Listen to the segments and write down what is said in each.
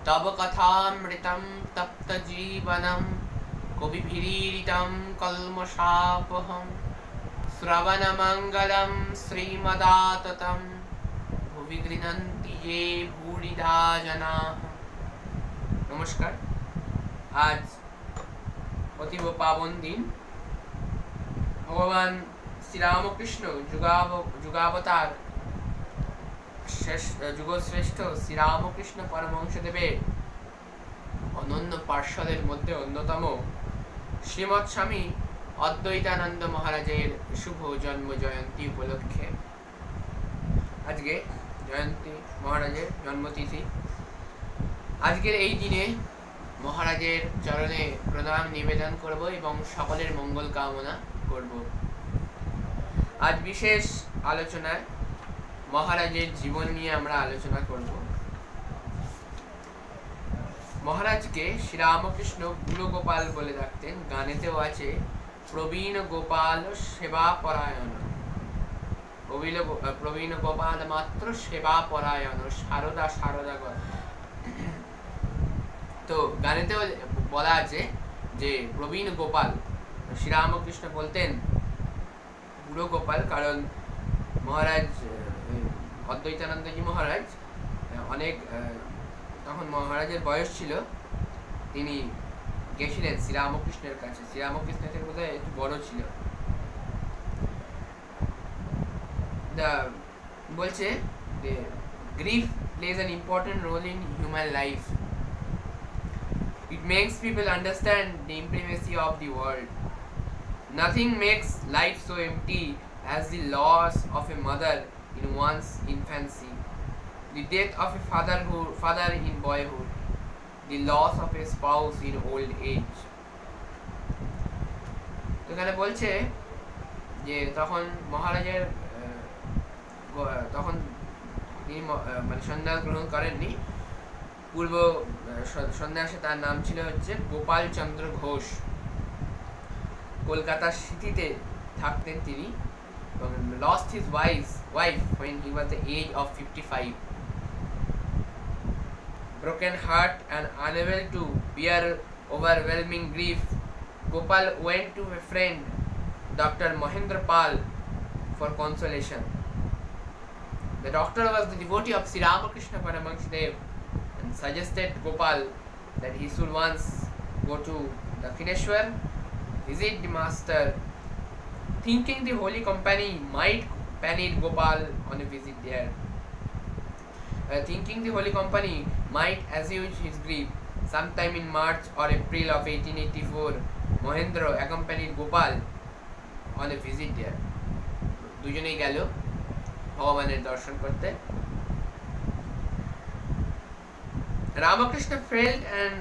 तव कथामृतं तप्तजीवनं कविभिरीडितं कल्मषापहं श्रवणमङ्गलं श्रीमदाततं भुवि गृह्णन्ति ये भूरिदा जनाः। नमस्कार। आज অতীব পাবন দিন। ভগবান শ্রীরামকৃষ্ণ যুগাবতার যুগশ্রেষ্ঠ শ্রীরামকৃষ্ণ পরমহংসদেবের অনন্য পার্শ্বদের মধ্যে অন্যতম শ্রীমৎ স্বামী অদ্বৈতানন্দ মহারাজের শুভ জন্ম জয়ন্তী উপলক্ষে আজকে জয়ন্তী মহারাজের জন্মতিথি। আজকের এই দিনে মহারাজের চরণে প্রণাম নিবেদন করব এবং সকলের মঙ্গল কামনা করব। আজ বিশেষ আলোচনায় মহারাজের জীবন নিয়ে আমরা আলোচনা করব। মহারাজকে শ্রীরামকৃষ্ণ বুড়োগোপাল বলে ডাকতেন। গানেতেও আছে প্রবীণ গোপাল সেবা পরায়ণ, প্রবীণ গোপাল মাত্র সেবা পরায়ণ, সারদা সারদা। তো গানেতেও বলা আছে যে প্রবীণ গোপাল, শ্রীরামকৃষ্ণ বলতেন বুড়ো গোপাল, কারণ মহারাজ অদ্বৈতানন্দজি মহারাজ অনেক তখন মহারাজের বয়স ছিল, তিনি গেছিলেন শ্রীরামকৃষ্ণের কাছে। শ্রীরামকৃষ্ণ থেকে বোধহয় একটু বড় ছিল। বলছে যে grief plays an important role in human life. It makes people understand the imprimacy of the world. Nothing makes life so empty as the loss of a mother in one's infancy, the death of a father in boyhood, the loss of a spouse in old age. তো এখানে বলছে যে তখন মহারাজের তখন তিনি মানে সন্ন্যাস গ্রহণ করেননি। পূর্ব সন্ন্যাসে তার নাম ছিল হচ্ছে গোপাল চন্দ্র ঘোষ। কলকাতার সিটিতে থাকতেন তিনি। Lost his wife when he was the age of 55. Broken heart and unable to bear overwhelming grief, Gopal went to a friend, Dr. Mahendra Pal, for consolation. The doctor was the devotee of Sri Ramakrishna Paramahansadev and suggested Gopal that he should once go to Dakshineshwar, visit the master, thinking the holy company might permit Gopal on a visit there. Thinking the holy company might assuage his grief, sometime in March or April of 1884, Mahendra accompanied Gopal on a visit there. দুজনেই গেল ভগবানের দর্শন করতে। Ramakrishna felt an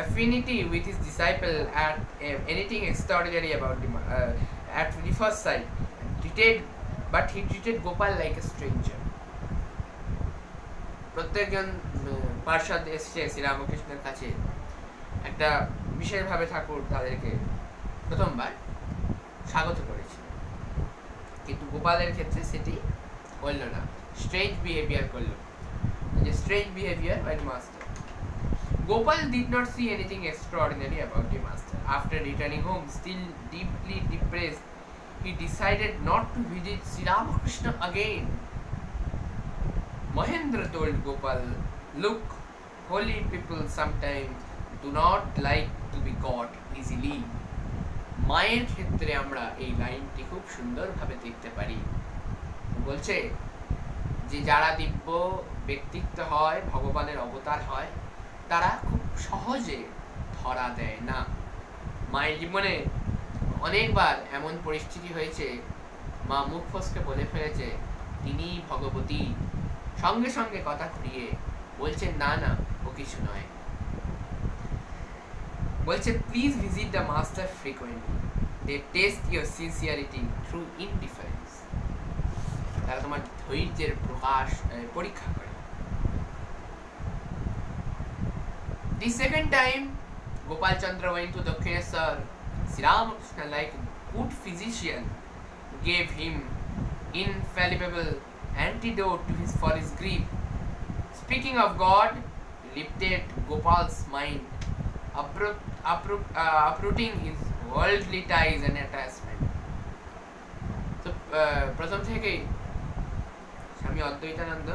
affinity with his disciple at anything extraordinary about him at the first sight, but he treated Gopal like a stranger. প্রত্যেকজন পার্ষদ এসেছে শ্রীরামকৃষ্ণের কাছে, একটা বিশেষভাবে ঠাকুর তাদেরকে প্রথমবার স্বাগত করেছিল, কিন্তু গোপালের ক্ষেত্রে সেটি করল না, স্ট্রেঞ্জ বিহেভিয়ার করল। যে strange behaviour by the master. Gopal did not see anything extraordinary about the master. After returning home, still deeply depressed, he decided not to visit Sri Ramakrishna again. Mahendra told Gopal, "Look, holy people sometimes do not like to be caught easily." মায়ের ক্ষেত্রে আমরা এই লাইনটি খুব সুন্দরভাবে দেখতে পারি। বলছে যে যারা দিব্য ব্যক্তিত্ব হয়, ভগবানের অবতার হয়, তারা খুব সহজে ধরা দেয় না। মায়ের জীবনে অনেকবার এমন পরিস্থিতি হয়েছে, মা মুখ ফসকে বলে ফেলেছে তিনি ভগবতী, সঙ্গে সঙ্গে কথা ঘুরিয়ে বলছেন না না ও কিছু নয়। বলছে please visit the master frequently, they test your sincerity through indifference. তারা তোমার ধৈর্যের পরীক্ষা করে। The second time Gopal Chandra went to Dakshineshwar, Sri Ramakrishna, like a good physician, gave him infallible antidote for his grief. Speaking of God, lifted Gopal's mind, uprooting his worldly ties and attachment. So প্রথম থেকেই স্বামী অদ্বৈতানন্দ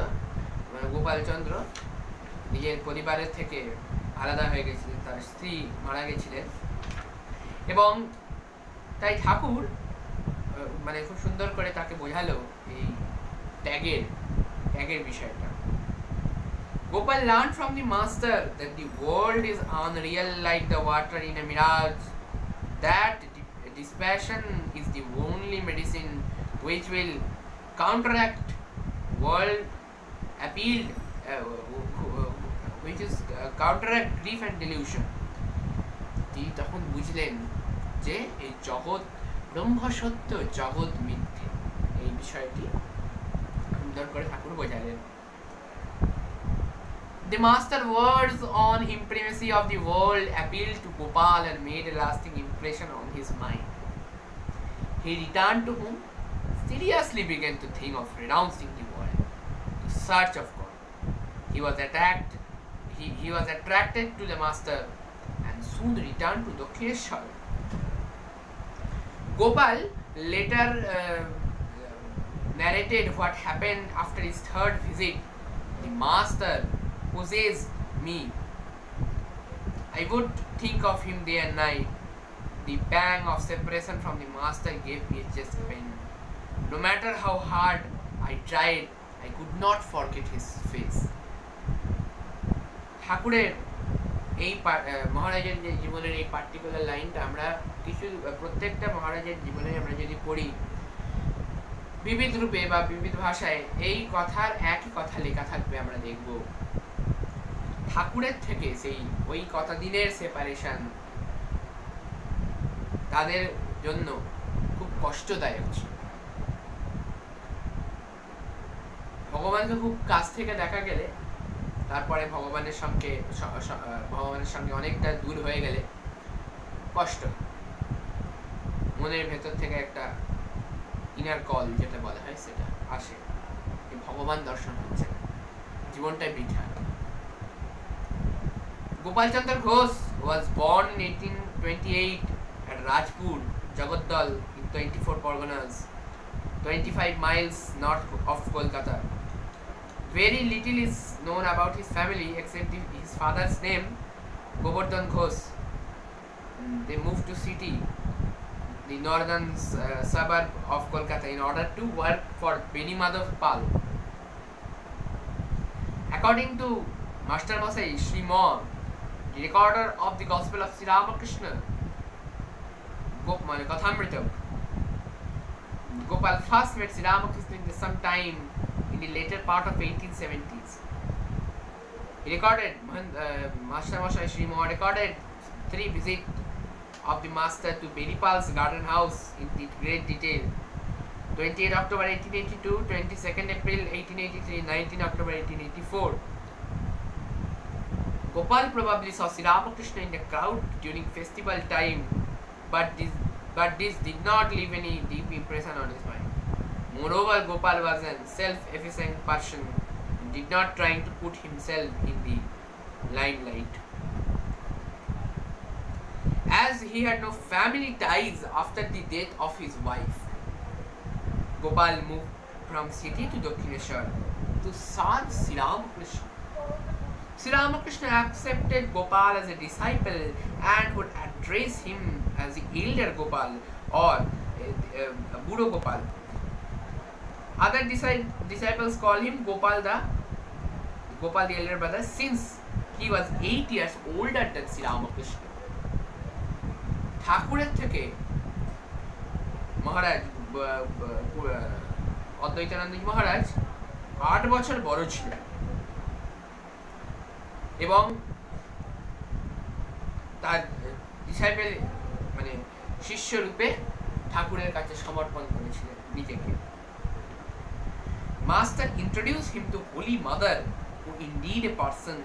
গোপাল চন্দ্র নিজের পরিবারের থেকে আলাদা হয়ে গেছিলেন, তার স্ত্রী মারা গেছিলেন, এবং তাই ঠাকুর মানে খুব সুন্দর করে তাকে বোঝালো এই ত্যাগের বিষয়টা। Gopal learned from the master that the world is unreal like the water in a mirage, that dispassion is the only medicine which will counteract world appeal, which is counteract grief and delusion. তিনি তখন বুঝলেন যে এই জগৎ ব্রহ্ম সত্য, জগৎ মিথ্যে, এই বিষয়টি সুন্দর করে ঠাকুর বোঝালেন। The master words on imprimacy of the world appealed to Gopal and made a lasting impression on his mind. He returned to home, seriously began to think of renouncing the world, to search of God. He was attracted to the master and soon returned to Dakshineshwar. Gopal later narrated what happened after his third visit. The master possessed me. I would think of him day and night. The pang of separation from the master gave me a chest pain. No matter how hard I tried, I could not forget his face. ঠাকুরের এই মহারাজের যে জীবনের এই particular লাইনটা আমরা কিছু প্রত্যেকটা মহারাজের জীবনে আমরা যদি পড়ি বিবিধ রূপে বা বিবিধ ভাষায় এই কথার একই কথা লেখা থাকবে, আমরা দেখব ঠাকুরের থেকে সেই ওই কত দিনের সেপারেশন তাদের জন্য খুব কষ্টদায়ক ছিল। ভগবানকে খুব কাছ থেকে দেখা গেলে, তারপরে ভগবানের সঙ্গে অনেকটা দূর হয়ে গেলে কষ্ট, মনের ভেতর থেকে একটা ইনার কল যেটা বলা হয় সেটা আসে, ভগবান দর্শন হচ্ছে না, জীবনটাই বৃথা। Gopal Chandra Ghosh was born in 1828 at Rajpur, Jagatdal in 24 Parganas, 25 miles north of Kolkata. Very little is known about his family except his father's name, Govardhan Ghosh. They moved to city, the northern suburb of Kolkata, in order to work for Beni Madhav Pal. According to Master Masai Sri Mon, the recorder of the Gospel of Sri Ramakrishna, Kathamrita, Gopal first met Sri Ramakrishna sometime in the later part of 1870s. He recorded, Master Masai Sri Mon recorded 3 visits of the master to Benipal's garden house in great detail. 28 October 1882, 22nd April 1883, 19 October 1884. Gopal probably saw Sri Ramakrishna in the crowd during festival time, but this did not leave any deep impression on his mind. Moreover, Gopal was a self-effacing person and did not try to put himself in the limelight. As he had no family ties after the death of his wife, Gopal moved from city to Dakshineshwar to serve Sri Ramakrishna. Sri Ramakrishna accepted Gopal as a disciple and would address him as the elder Gopal or Budo Gopal. Other disciples call him Gopal the elder brother, since he was 8 years older than Sri Ramakrishna. ঠাকুরের থেকে মহারাজ অদ্বৈতানন্দ মহারাজ 8 বছর বড় ছিলেন এবং তার disciple মানে শিষ্য রূপে ঠাকুরের কাছে সমর্পণ করেছিলেন নিজেকে। Master introduced him to Holy Mother, who indeed a person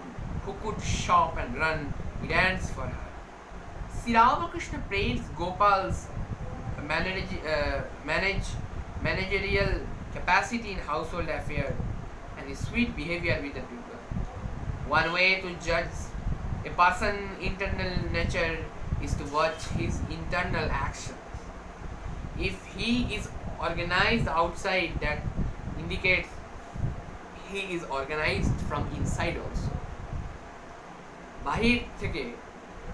who could shop and run errands for her. Sri Ramakrishna praised Gopal's managerial capacity in household affairs and his sweet behavior with the people. One way to judge a person's internal nature is to watch his internal actions. If he is organized outside, that indicates he is organized from inside also. বাহির থেকে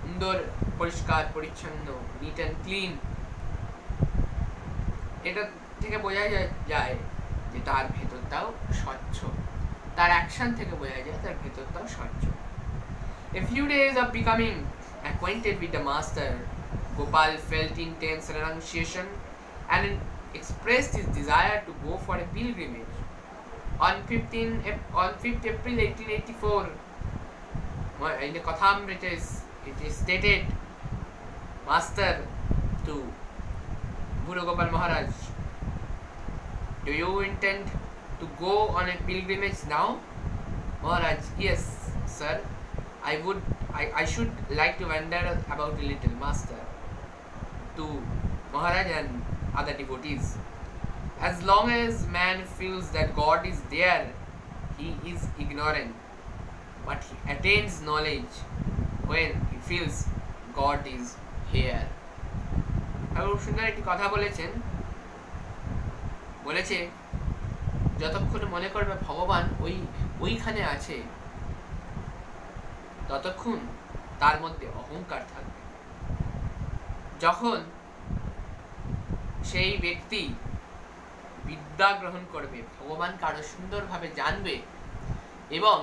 সুন্দর পরিষ্কার পরিচ্ছন্ন, neat and clean, এটা থেকে বোঝা যায় যে তার ভেতরটাও স্বচ্ছ, তার অ্যাকশন থেকে বোঝা যায় তার ভেতরটাও স্বচ্ছ। A few days of becoming acquainted with the master, Gopal felt intense renunciation and expressed his desire to go for a pilgrimage. On 5th April 1884, in the Kathamrita it is stated, Master to Guru Gopal Maharaj, do you intend to go on a pilgrimage now? Maharaj, yes, sir. I should like to wander about a little, Master. To Maharaj and other devotees, as long as man feels that God is there, he is ignorant, but he attains knowledge when he feels God is here. খুব সুন্দর একটি কথা বলেছেন, বলেছে যতক্ষণ মনে করবে ভগবান ওইখানে আছে, ততক্ষণ তার মধ্যে অহংকার থাকবে। যখন সেই ব্যক্তি বিদ্যা গ্রহণ করবে, ভগবানকে আরো সুন্দরভাবে জানবে এবং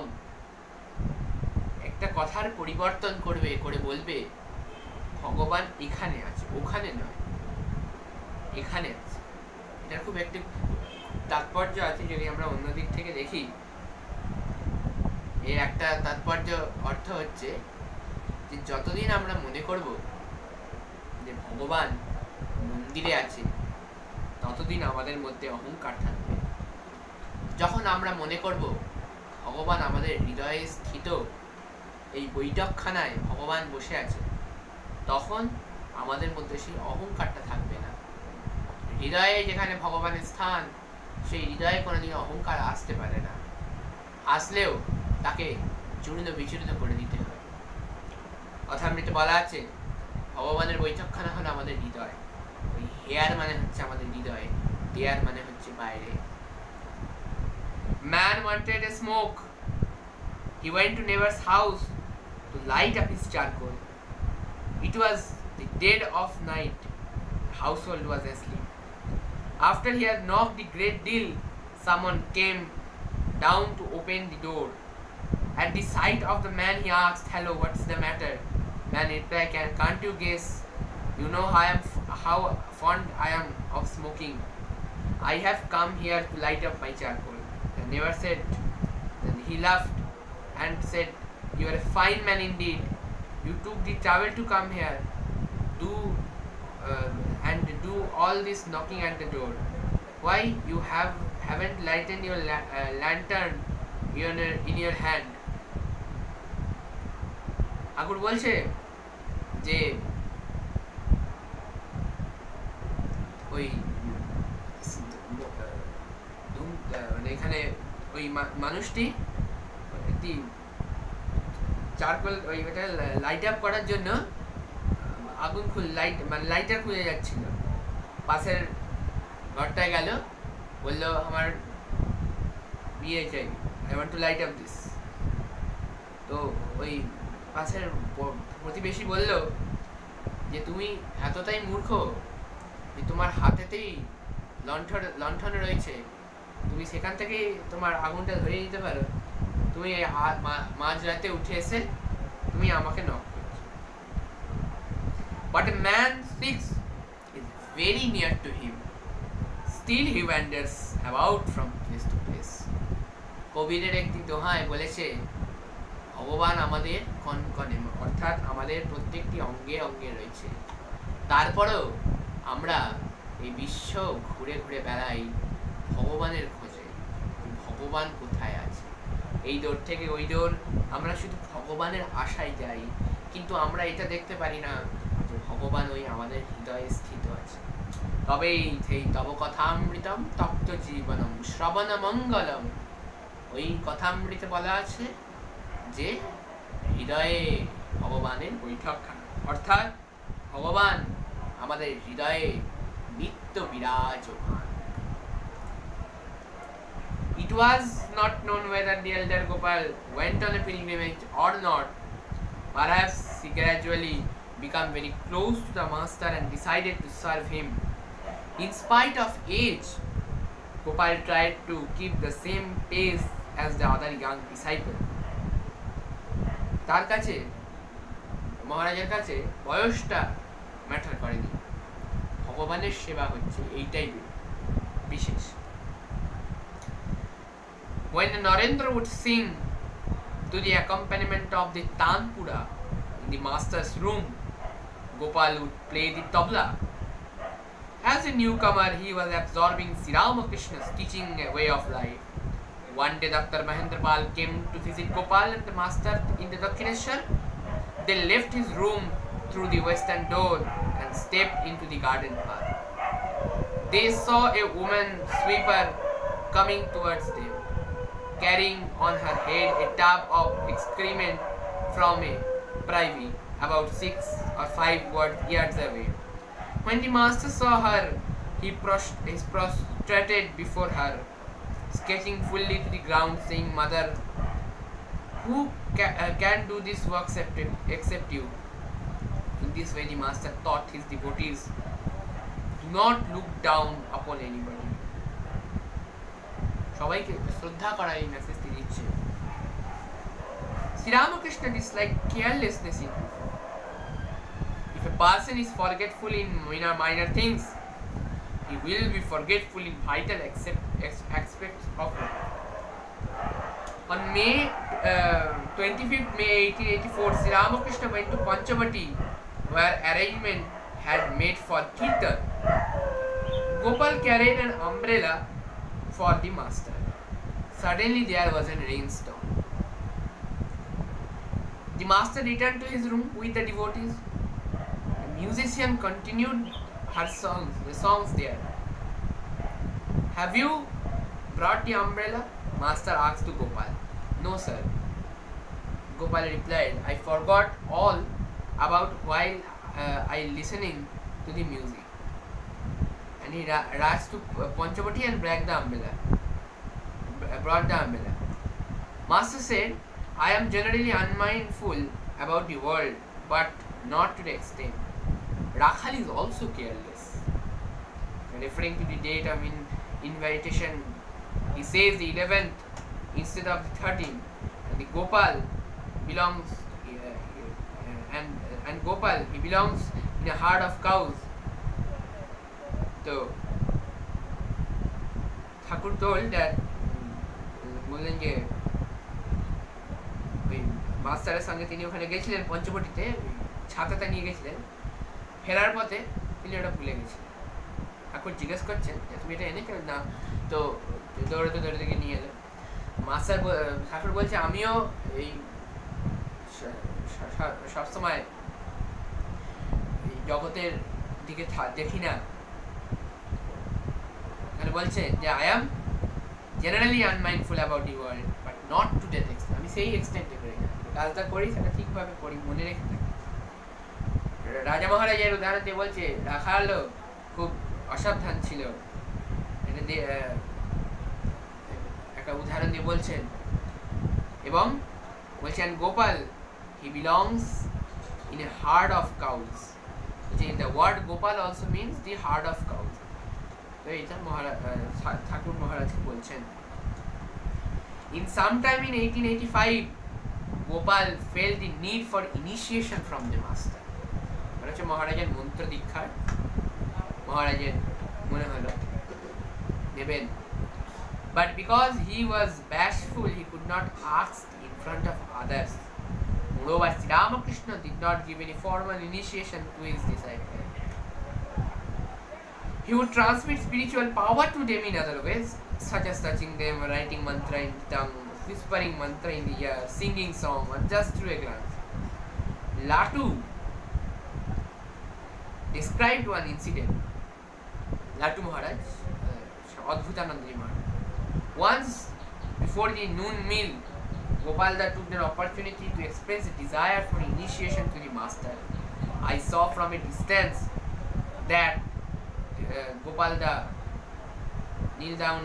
একটা কথার পরিবর্তন করবে, করে বলবে ভগবান এখানে আছে, ওখানে নয়, এখানে আছে। এটার খুব একটি তাৎপর্য আছে, যদি আমরা অন্য দিক থেকে দেখি। এর একটা তাৎপর্য অর্থ হচ্ছে যে যতদিন আমরা মনে করব যে ভগবান মন্দিরে আছে, ততদিন আমাদের মধ্যে অহংকার থাকবে। যখন আমরা মনে করব ভগবান আমাদের হৃদয়ে স্থিত, এই বৈঠকখানায় ভগবান বসে আছে, তখন আমাদের মধ্যে সেই অহংকারটা থাকবে না। হৃদয়ে যেখানে ভগবানের স্থান, সেই হৃদয়ে কোনোদিন অহংকার আসতে পারে না। আসলেও তাকে চূর্ণ বিচূর্ণ করে দিতে হয়। কথামৃতে বলা আছে, ভগবানের বৈঠকখানা হলো আমাদের হৃদয়। ওই হেয়ার মানে হচ্ছে আমাদের হৃদয়, দেয়ার মানে হচ্ছে বাইরে। Man wanted a smoke. He went to neighbor's house to light up his charcoal. It was the dead of night. The household was asleep. After he had knocked a great deal, someone came down to open the door. At the sight of the man, he asked, "Hello, what's the matter?" Man replied, "Can't you guess? You know how fond I am of smoking. I have come here to light up my charcoal." The neighbor said, then he laughed and said, "You are a fine man indeed. You took the trouble to come here, and do all this knocking at the door. Why you haven't lighted your lantern in your hand?" ঠাকুর বলছে যে ওই মানে এখানে ওই মানুষটি একটি charcoal ওই ওটা লাইট আপ করার জন্য আগুন মানে লাইটার খুঁজে যাচ্ছিল। পাশের ঘরটায় গেল, বললো আমার বিয়ে চাই, I want to light up this. তো ওই পাশের প্রতিবেশী বলল যে তুমি এতটাই মূর্খ যে তোমার হাতেতেই লণ্ঠন রয়েছে, তুমি সেখান থেকেই তোমার আগুনটা ধরিয়ে নিতে পারো, তুমি মাঝরাতে উঠে এসে তুমি আমাকে নক করছো। But a man speaks is very near to him, still he wanders about from place to place. কবিরের একটি দোহায় বলেছে, ভগবান আমাদের কনকনে, অর্থাৎ আমাদের প্রত্যেকটি অঙ্গে অঙ্গে রয়েছে, তারপরেও আমরা এই বিশ্ব ঘুরে ঘুরে বেড়াই ভগবানের খোঁজে। ভগবান কোথায় আছে? এই দৌড় থেকে ওই দৌড়, আমরা শুধু ভগবানের আশায় যাই, কিন্তু আমরা এটা দেখতে পারি না যে ভগবান ওই আমাদের হৃদয়ে স্থিত আছে। তবেই সেই তব কথামৃতম তপ্ত জীবনম শ্রবণ মঙ্গলম, ওই কথামৃতে বলা আছে যে হৃদয়ে ভগবানের বৈঠকখানা, অর্থাৎ ভগবান আমাদের হৃদয়ে নিত্য বিরাজমান। It was not known whether the elder Gopal went on a pilgrimage or not. Perhaps he gradually became very close to the master and decided to serve him. In spite of age, Gopal tried to keep the same pace as the other young disciple. তার কাছে, মহারাজের কাছে বয়সটা matter করেনি, ভগবানের সেবা হচ্ছে এইটাই বিশেষ। When Narendra would sing to the accompaniment of the tanpura in the master's room, Gopal would play the tabla. As a newcomer, he was absorbing Sri Ramakrishna's teaching a way of life. One day, Dr. Mahendra Pal came to visit Gopal and the master in the Dakshineshwar. They left his room through the western door and stepped into the garden path. They saw a woman sweeper coming towards them, carrying on her head a tub of excrement from a privy about 6 or 5 yards away. When the master saw her, he prostrated before her, sketching fully to the ground, saying, "Mother, who can do this work except you?" In this way, the master taught his devotees, do not look down upon anybody. সবাইকে শ্রদ্ধা করা এই মেসেজটি দিচ্ছে। Sri Ramakrishna disliked carelessness in people. If a person is forgetful in minor things, he will be forgetful in vital aspects of life. On May 25th May 1884, Sri Ramakrishna went to Panchavati, where arrangement had made for Kirtan. Gopal carried an umbrella for the master. Suddenly there was a rainstorm. The master returned to his room with the devotees. The musician continued the songs there. "Have you brought the umbrella?" Master asked to Gopal. "No, sir." Gopal replied, "I forgot all about while I listening to the music." And he rushed to Panchavati and brought the umbrella. Master said, "I am generally unmindful about the world, but not to the extent. Rakhal is also careless." Referring to the date of invitation, he says the 11th instead of the 13th. And the Gopal belongs and Gopal, he belongs in a herd of cows. So Thakur told that বললেন যে ওই মাস্টারের সঙ্গে তিনি ওখানে গেছিলেন পঞ্চবটিতে, ছাতাটা নিয়ে গেছিলেন, ফেরার পথে তিনি ওটা ভুলে গেছিলেন। ঠাকুর জিজ্ঞেস করছেন যে তুমি এটা এনেছো না, তো দৌড়াতে দৌড়াতে গিয়ে নিয়ে এলেন। মাস্টার ঠাকুর বলছে আমিও এই সবসময় জগতের দিকে দেখি না, এখানে বলছে যে I am generally unmindful about the world, but not to that extent. আমি সেই এক্সটেন্টে করি না, কাজটা করি সেটা ঠিকভাবে করি, মনে রেখে থাকি। রাজা মহারাজের উদাহরণ দিয়ে বলছে রাখাল খুব অসাবধান ছিল, এটা দিয়ে একটা উদাহরণ দিয়ে বলছেন, এবং বলছেন Gopal he belongs in a herd of cows. The word Gopal also means the herd of cows. তো এটা ঠাকুর মহারাজকে বলছেন। In sometime in 1885, Gopal felt the need for initiation from the master. বলেছে মহারাজের মন্ত্র দীক্ষার মহারাজের মনে হলো নেবেন, but because he was bashful, he could not ask in front of others. Moreover, Sri Ramakrishna did not give any formal initiation to his disciples. He would transmit spiritual power to them in other ways, such as touching them, writing mantra in the tongue, whispering mantra in the ear, singing song, or just through a glance. Latu described one incident. Latu Maharaj, Adbhutanandji Maharaj. Once, before the noon meal, Gopalda took the opportunity to express a desire for initiation to the master. I saw from a distance that Gopalda kneel down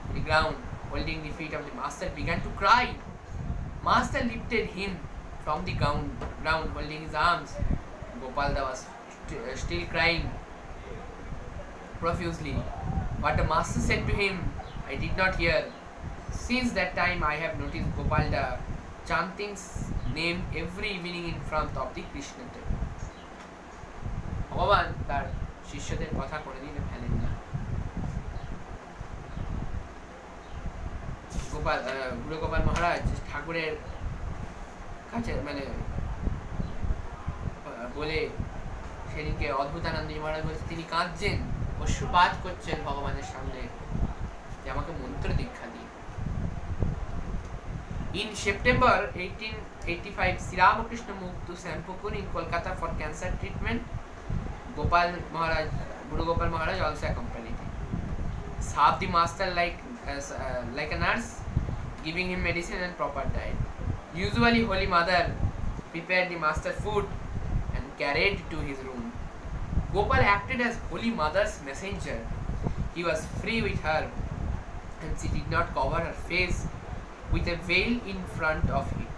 on the ground, holding the feet of the master, began to cry. Master lifted him from the ground holding his arms. Gopalda was still crying profusely. But the master said to him, I did not hear. Since that time I have noticed Gopalda chanting name every evening in front of the Krishna temple. ভগবান তার শিষ্যদের কথা কোনোদিন ফেলেন না। গুরু গোপাল মহারাজ ঠাকুরের কাছে মানে বলে সেদিনকে অদ্ভুতানন্দজি মহারাজ বলছে তিনি কাঁদছেন, অশ্রুপাত করছেন ভগবানের সামনে যে আমাকে মন্ত্র দীক্ষা দিন। In September 1885, Sri Ramakrishna moved to Sampurpur in Kolkata for cancer treatment. Guru Gopal Maharaj also accompanied him. Served the master like a nurse, giving him medicine and proper diet. Usually, Holy Mother prepared the master food and carried to his room. Gopal acted as Holy Mother's messenger. He was free with her, and she did not cover her face with a veil in front of him.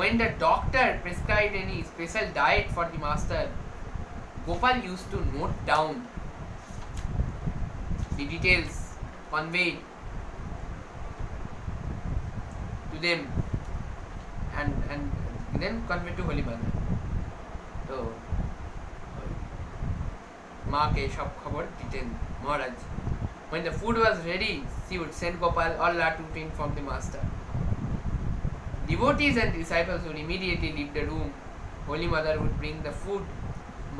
When the doctor prescribed any special diet for the master, Gopal used to note down the details conveyed to them and then convey to Holy Mother. So, Ma ke shab khabar diten Maharaj. When the food was ready, she would send Gopal or Latu to inform the master. Devotees and disciples would immediately leave the room. Holy Mother would bring the food.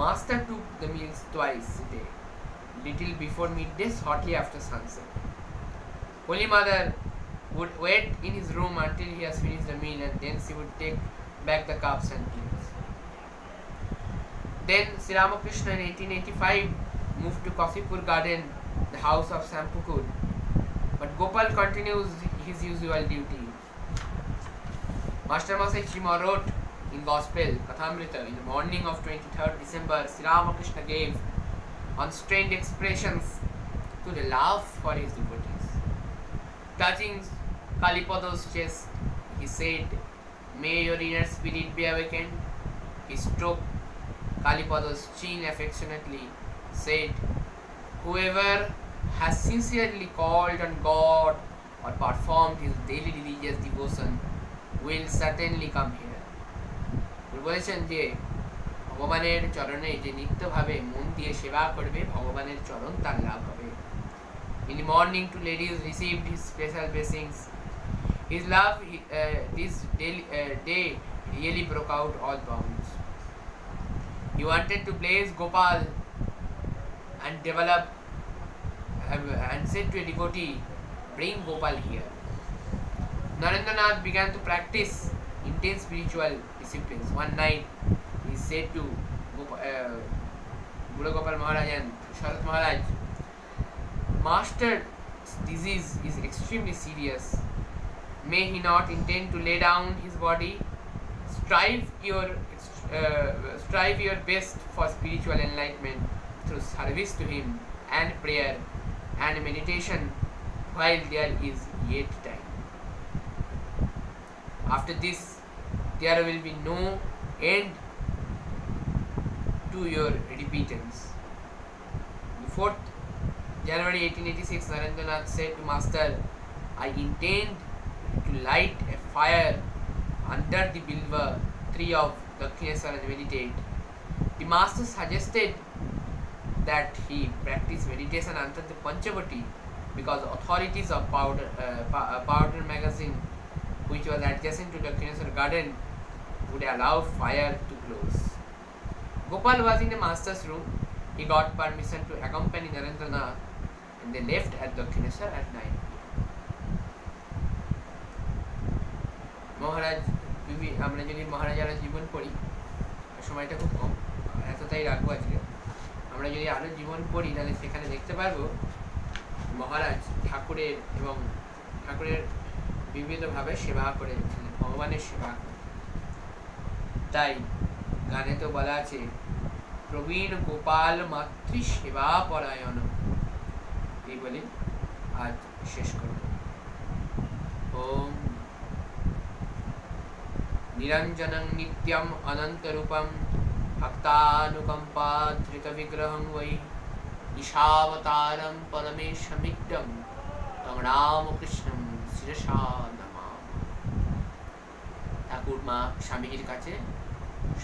Master took the meals twice a day, little before midday, shortly after sunset. Holy Mother would wait in his room until he has finished the meal, and then she would take back the cups and plates. Then Sri Ramakrishna in 1885 moved to Kasipur Garden, the house of Sampurpur. But Gopal continues his usual duty. Master Masai Chima wrote in Gospel Kathamrita in the morning of 23rd December, Sri Ramakrishna gave unstrained expressions to the love for his devotees. Touching Kalipado's chest, he said, "May your inner spirit be awakened." He stroked Kalipado's chin affectionately, said, "Whoever has sincerely called on God or performed his daily religious devotion will certainly come here." বলেছেন যে ভগবানের চরণে যে নিত্যভাবে মন দিয়ে সেবা করবে ভগবানের চরণ তার লাভ হবে। In the morning, two ladies received his special blessings. His love this day really broke out all bounds. He wanted to bless Gopal and develop and said to a devotee, "Bring Gopal here." Narendranath began to practice intense spiritual disciplines. One night, he said to Guru Gopal Maharaj and Sharat Maharaj, "Master's disease is extremely serious. May he not intend to lay down his body? Strive your best for spiritual enlightenment through service to him and prayer and meditation while there is yet time. After this, there will be no end to your repentance." The 4th January 1886, Narendranath said to Master, "I intend to light a fire under the Bilva tree of Dakshineswar and meditate." The Master suggested that he practice meditation under the Panchavati because authorities of Powder magazine, which was adjacent to Dakshineswar garden, would allow fire to close. Gopal was in the master's room. He got permission to accompany Narendranath and they left at Dakshineswar at 9 p.m. মহারাজ আমরা যদি মহারাজারা জীবন পড়ি, সময়টা খুব কম, এতটাই রাখবো আজকে। আমরা যদি আরও জীবন পড়ি তাহলে সেখানে দেখতে পারবো মহারাজ ঠাকুরের বিবিধভাবে সেবা করেছিলেন, ভগবানের সেবা করে। তাই গানে তো বলা আছে, প্রবীণ গোপাল মাতৃ সেবা পরায়ণ। এই বলে আজ শেষ করব। ওম নিরঞ্জনং নিত্যম অনন্তরূপম ভক্তানুকম্পাধৃত বিগ্রহং বৈ ঈশাবতারম পরমেশমিত্যং তং রামকৃষ্ণং শিরসা নমামি। ঠাকুর মা স্বামীজির কাছে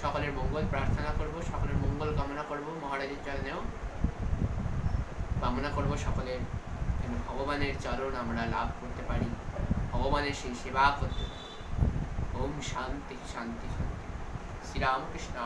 সকলের মঙ্গল প্রার্থনা করব, সকলের মঙ্গল কামনা করব, মহারাজের চরণেও কামনা করব সকলের যেন ভগবানের চরণ আমরা লাভ করতে পারি, ভগবানের সেই সেবা করতে পারি। ওম শান্তি শান্তি শান্তি। শ্রীরামকৃষ্ণ।